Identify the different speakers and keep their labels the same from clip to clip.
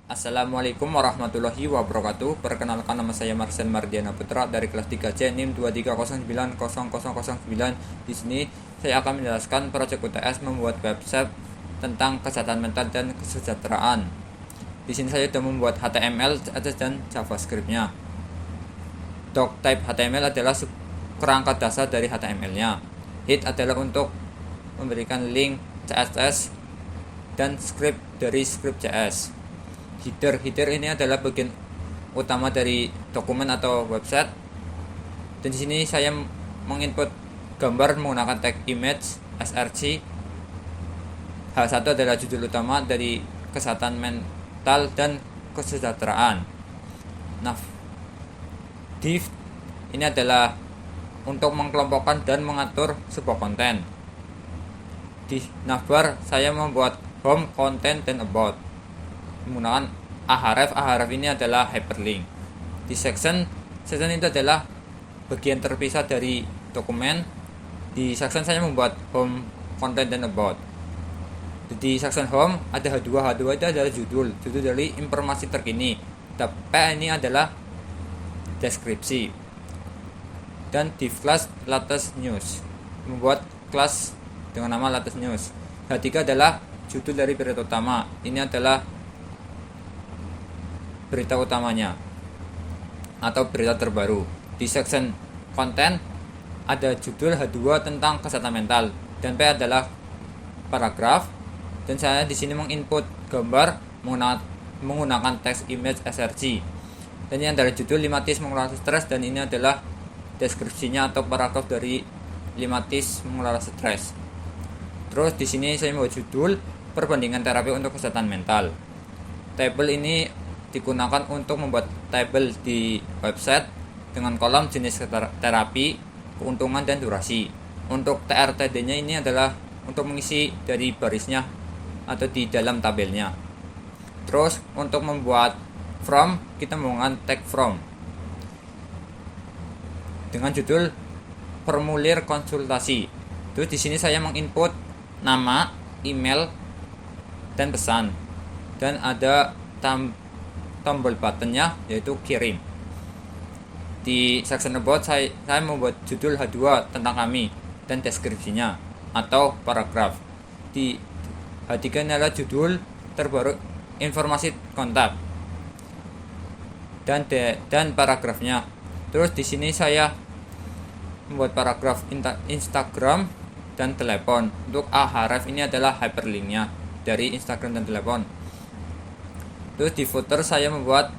Speaker 1: Assalamualaikum warahmatullahi wabarakatuh. Perkenalkan, nama saya Marsen Mardiana Putra dari kelas 3C NIM 230900009. Di sini saya akan menjelaskan proyek UTS membuat website tentang kesehatan mental dan kesejahteraan. Di sini saya sudah membuat HTML, CSS dan JavaScript-nya. Doc type HTML adalah kerangka dasar dari HTML-nya. Head adalah untuk memberikan link CSS dan script dari script CSS. Header ini adalah bagian utama dari dokumen atau website. Dan di sini saya menginput gambar menggunakan tag image src. H1 adalah judul utama dari kesehatan mental dan kesejahteraan. Div ini adalah untuk mengkelompokkan dan mengatur sebuah konten. Di navbar saya membuat home, content, dan about menggunakan ahref ini adalah hyperlink. Di section itu adalah bagian terpisah dari dokumen. Di section saya membuat home, content, dan about. Di section home ada H2 itu adalah judul dari informasi terkini. P ini adalah deskripsi. Dan div class latest news, membuat kelas dengan nama latest news. H3 adalah judul dari berita utama. Ini adalah berita utamanya atau berita terbaru. Di section konten ada judul H2 tentang kesehatan mental, dan P adalah paragraf. Dan saya di sini menginput gambar menggunakan teks image src. Dan ini adalah judul 5 tips mengelola stres, dan ini adalah deskripsinya atau paragraf dari 5 tips mengelola stres. Terus di sini saya membuat judul perbandingan terapi untuk kesehatan mental. Tabel ini digunakan untuk membuat tabel di website dengan kolom jenis terapi, keuntungan, dan durasi. Untuk TRTD-nya ini adalah untuk mengisi dari barisnya atau di dalam tabelnya. Terus untuk membuat from, kita menggunakan tag from dengan judul formulir konsultasi. Terus di sini saya menginput nama, email, dan pesan, dan ada tombol buttonnya yaitu kirim. Di section about saya membuat judul H2 tentang kami dan deskripsinya atau paragraf. Di H3 adalah judul terbaru informasi kontak dan paragrafnya. Terus di sini saya membuat paragraf Instagram dan telepon. Untuk ahref ini adalah hyperlinknya dari Instagram dan telepon. Terus di footer saya membuat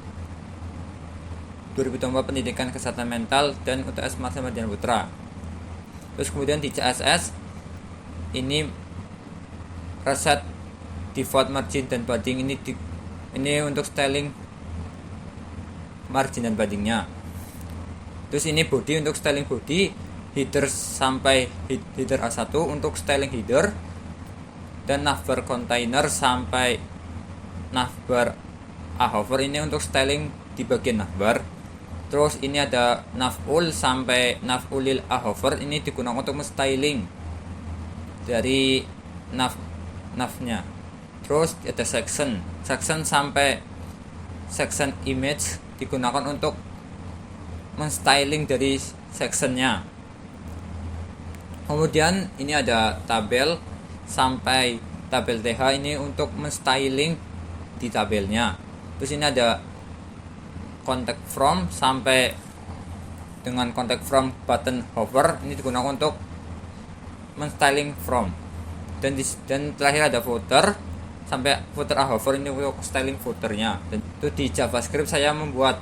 Speaker 1: 2024 pendidikan kesehatan mental dan UTS Marsen Mardiana Putra. Terus kemudian di CSS ini reset default margin dan padding, ini untuk styling margin dan paddingnya. Terus ini body untuk styling body, header sampai header A1 untuk styling header, dan navbar container sampai navbar ahover ini untuk styling di bagian navbar. Terus ini ada navul sampai navulil ahover, ini digunakan untuk styling dari navnya. Terus ada section sampai section image digunakan untuk menstyling dari sectionnya. Kemudian ini ada tabel sampai tabel TH, ini untuk menstyling di tabelnya. Terus ini ada contact from sampai dengan contact from button hover, ini digunakan untuk menstyling from. Dan terakhir ada footer sampai footer hover, ini untuk styling footernya. Dan itu di JavaScript saya membuat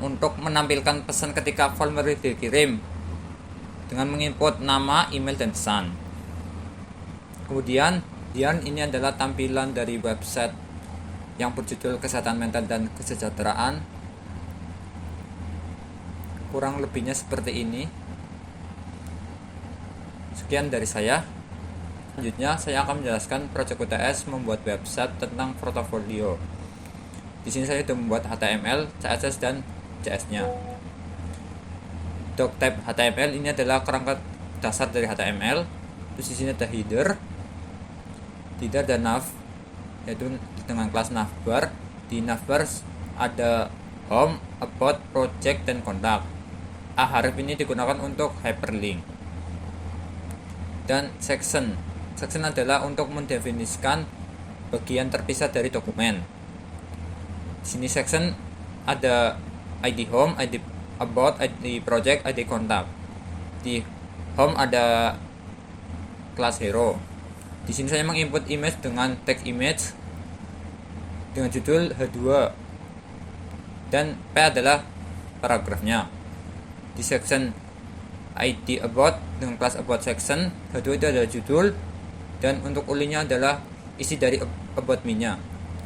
Speaker 1: untuk menampilkan pesan ketika formulir dikirim dengan menginput nama, email, dan pesan. Kemudian ini adalah tampilan dari website yang berjudul kesehatan mental dan kesejahteraan. Kurang lebihnya seperti ini. Sekian dari saya. Selanjutnya saya akan menjelaskan proyek UTS membuat website tentang portofolio. Di sini saya sudah membuat HTML, CSS, dan JS-nya. Doc type HTML ini adalah kerangka dasar dari HTML. Terus di sini ada header dan nav, yaitu dengan kelas navbar. Di navbar ada home, about, project, dan kontak. Ahref ini digunakan untuk hyperlink. Dan section adalah untuk mendefinisikan bagian terpisah dari dokumen. Di sini section ada ID home, ID about, ID project, ID kontak. Di home ada kelas hero. Di sini saya menginput image dengan tag image dengan judul H2 dan P adalah paragrafnya. Di section ID about dengan kelas about section, H2 itu adalah judul, dan untuk ulinya adalah isi dari about me-nya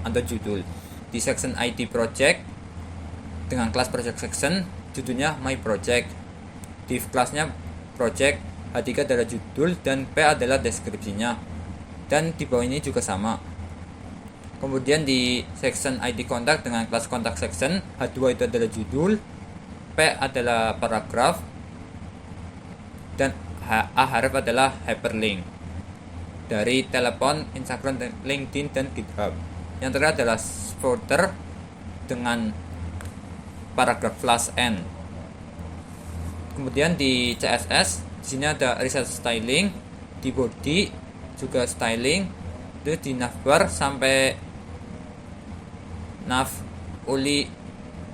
Speaker 1: atau judul. Di section ID project dengan kelas project section, judulnya my project. Div kelasnya project, H3 adalah judul, dan P adalah deskripsinya. Dan di bawah ini juga sama. Kemudian di section ID kontak dengan kelas kontak section, H2 itu adalah judul, P adalah paragraf, dan Ahref adalah hyperlink dari telepon, Instagram, LinkedIn, dan GitHub. Yang terakhir adalah footer dengan paragraf plus n. Kemudian di CSS, di sini ada reset styling, di body juga styling, itu di navbar sampai nav uli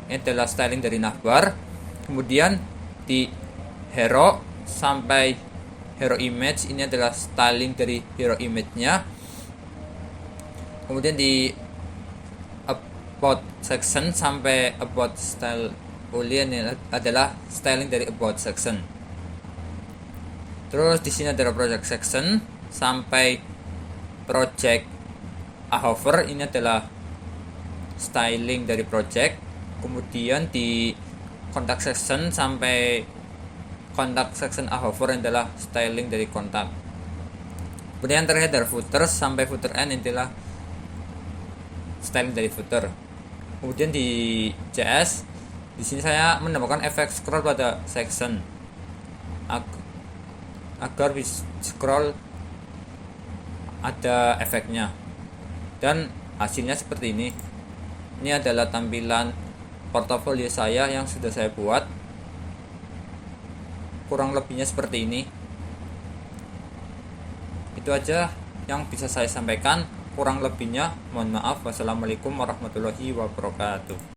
Speaker 1: ini adalah styling dari navbar. Kemudian di hero sampai hero image ini adalah styling dari hero image-nya. Kemudian di about section sampai about style uli ini adalah styling dari about section. Terus di sini adalah project section sampai project ahover ini adalah styling dari project. Kemudian di kontak section sampai kontak section ahover adalah styling dari kontak. Kemudian terakhir dari footer sampai footer n adalah styling dari footer. Kemudian di JS, di sini saya menambahkan efek scroll pada section agar bisa scroll ada efeknya, dan hasilnya seperti ini. Ini adalah tampilan portofolio saya yang sudah saya buat. Kurang lebihnya seperti ini. Itu aja yang bisa saya sampaikan. Kurang lebihnya mohon maaf. Wassalamualaikum warahmatullahi wabarakatuh.